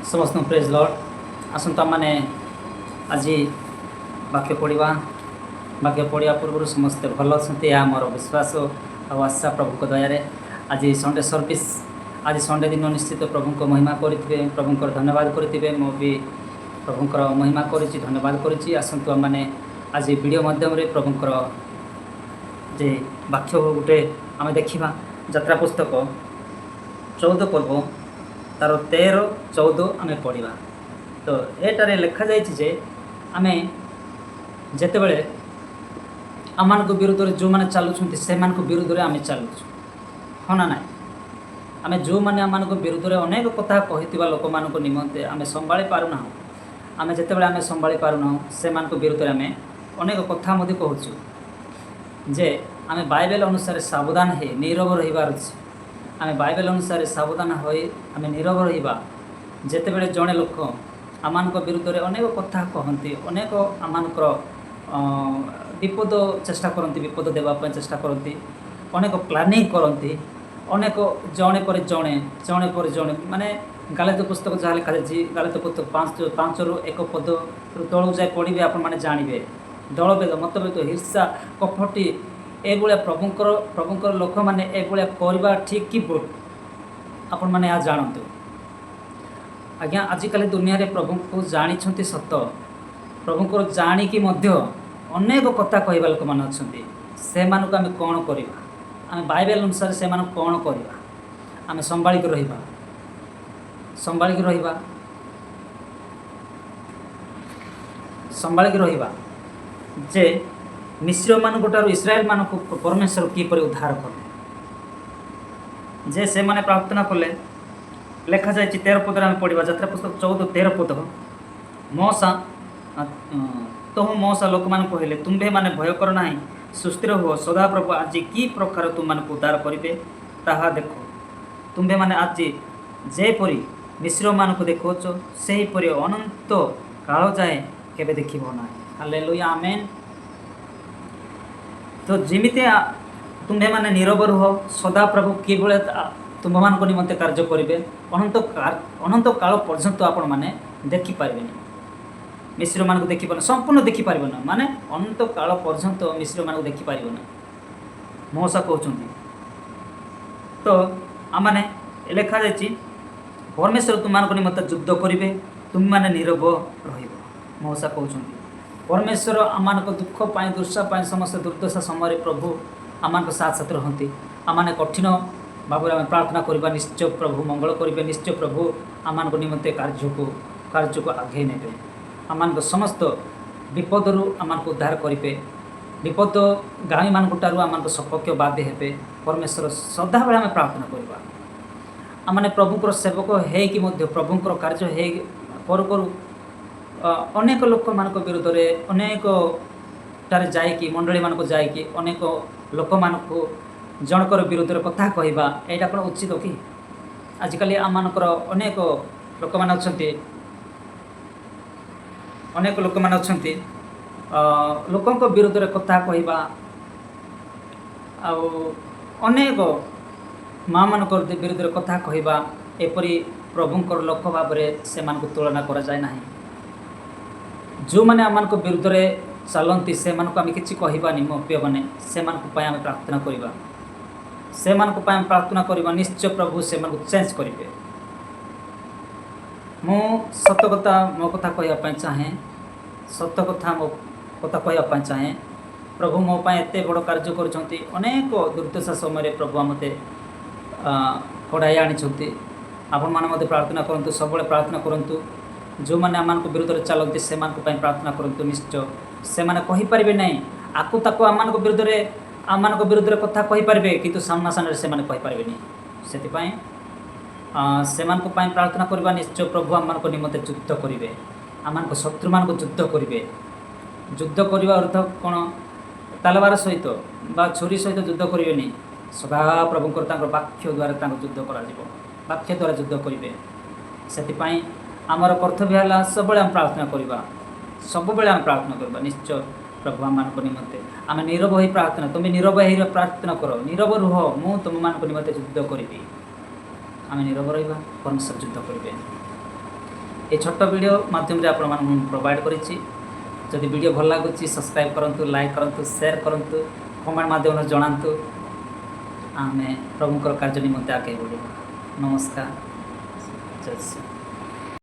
समस्त praise Lord आसतु मैंने आज वाक्य पढ़ा पूर्व समस्ते भल अच्छा यह मोर विश्वास और आशा प्रभु दया आज संडे सर्विस आज संडे दिन निश्चित प्रभु को महिमा करेंगे प्रभुंर धन्यवाद करेंगे मु भी प्रभुंर महिमा करी धन्यवाद करी आसतु मैंने आज वीडियो माध्यम प्रभुंर जे वाक्य गोटे आम देखा यात्रा पुस्तक 14 पर्व तार 13-14 आम पढ़ा तो एटारे लिखा जाए आम जिते बड़े आम विरुद्ध जो मैंने चलुँच से विरुद्ध में आम चलु हाँ ना ना आम जो मैंने आम विरुद्ध में अनेक कथा कही लोक मान निमंते आम संभाली पारना आम जिते आम संभाली पारना से विरुद्ध में आम अनेक कथा कहूँ जे आम बाइबल अनुसार सावधान है नीरव रहीबार अछि आम बाइबल अनुसार सावधान हो आम नीरव रहिबा जेते बेले जड़े लोक आम विरुद्ध में अनेक कथा कहती अनेक आमर विपद चेष्टा करती विपद देवाई चेष्टा करती अनेक प्लानिंग करती अनेक जड़े पर जड़े पर जड़े माने गालित पुस्तक जहाँ लिखा जाए गालित पुस्तक 5 पद तलू जाए पढ़े आपने जानवे दलभेद मतभेद हिंसा कपटी एभलिया प्रभुंकर लोक मैंने एभलिया करवा ठीक कि भूल आपण मैंने यहाँ जानतु आज्ञा आजिकल दुनिया रे प्रभु को जानी सत प्रभुंकर जाणिकी अनेक कथा कहवा लोक मैंने अच्छा से आम कौन करवा आम बाइबल अनुसार से कौन करवा आम संभालिक रहिबा संभालिक रहिबा जे मिश्र मानू इस्राएल मान को परमेश्वर किपर उद्धार कले जे से माने प्रार्थना कले लिखा जाए 13 पद आम पढ़ा यात्रा पुस्तक 14-13 पद मौसा तो मौसा लोक मान कहले तुम्भे माने भय कर ना सुस्थिर हुओ सदाप्रभु आज कि प्रकार तुम मान उद्धार करेंगे ताहा देखो तुम्भे माने आज जेपरी मिश्र मान को देखोच से परी अनंत काल जाए केबे देखिबो ना हालेलुया आमेन। तो जिमिते तुम्हें माने नीरव रुह सदा प्रभु किभले तुम मान निमंते कार्य करेंगे अनंत काल पर्यंत आपण मैंने देखिपारे मिश्र मान को देखिपार संपूर्ण देखिपार ना माने अनंत काल पर्यंत मिश्र मान को देखिपार ना मौसा कहते तो आम मैंने लिखा जाए परमेश्वर तुम मान निमंते युद्ध करेंगे तुम मैंने नीरव मौसा कहते परमेश्वर आम दुख पाई दुर्शा पाई समस्त दुर्दशा समय प्रभु आम साथ साथ रहती आम कठिन भाव में प्रार्थना करवा निश्चय प्रभु मंगल करेंगे निश्चय प्रभु आम निमंते कार्य को आगे ने आम समस्त विपद आम उद्धार करेंगे विपद गाई मान आम सपक्ष बाध्य हे परमेश्वर सदाबले आम प्रार्थना करवा आम प्रभुंर सेवक है प्रभुंर कार्य है करू करू अनेक लोक मान विरुद्ध में अनेक टारे जाइकी मंडली मान जाइकी अनेक लोक मान जनकर विरुद्ध में कथा कहवा यहाँ कौन उचित कि आजिकल आमर अनेक लोक मान अनेक लोक मान लोकों विरुद्ध में कथा कहवा अनेक माँ मान विरुद्ध में कथा कहवा एपरी प्रभुंकर लोक भाव में से तुलना करा जाए ना जो मैंने आम विरुद्ध में चलती से आम कि कहबानी मो प्रिय मैंने से आम प्रार्थना करवा से प्रार्थना करवा निश्चय प्रभु से चेंज करेंगे मु सत कथा मो कथा कहवाई चाहे सत कथा मो कथा कहवाई चाहे प्रभु मो एत बड़ कार्य कर अनेक दुर्दशा समय प्रभु मते कड़ाई आनी आपण मैंने प्रार्थना करूँ सब प्रार्थना करूँ जो मैंने आम विरुद्ध में चलती से प्रार्थना करूँ निश्चय से मैंने ना आकु ताकू आम विरुद्ध में आम विरुद्ध में कथा कहींपारे कि सामना सामने से कहींपारे से प्रार्थना करवा निश्चय प्रभु आम निमंते युद्ध करेंगे आम शत्रु मान युद्ध करेंगे युद्ध करने अर्थ कौन तलवार सहित बा छुरी सहित युद्ध करेंगे सदा प्रभुंकर वाक्य द्वारा युद्ध वाक्य द्वारा युद्ध करेंगे से आमर कर्तव्य है सब आम प्रार्थना करवा सब आम प्रार्थना करवा निश्चय प्रभु आम निमंते आम नीरव हो प्रार्थना तुम्हें नीरव हो प्रार्थना कर नीरव रुह मु तुम मान निमंते युद्ध करी आम नीरव रहा परमेश्वर युद्ध करेंगे এই ছোট্ট ভিডিଓ ମାଧ୍ୟମରେ ଆପଣମାନଙ୍କୁ ମୁଁ ପ୍ରୋଭାଇଡ଼ କରିଛି। ଯଦି ଭିଡ଼ିଓ ଭଲ ଲାଗୁଛି ସବସ୍କ୍ରାଇବ୍ କରନ୍ତୁ, ଲାଇକ୍ କରନ୍ତୁ, ସେୟାର କରନ୍ତୁ, କମେଣ୍ଟ ମାଧ୍ୟମରେ ଜଣାନ୍ତୁ। ଆମେ ପ୍ରଭୁଙ୍କର କାର୍ଯ୍ୟ ନିମନ୍ତେ ଆଗେଇ ବଢ଼ିବା। ନମସ୍କାର, ଜୟ ଶ୍ରୀ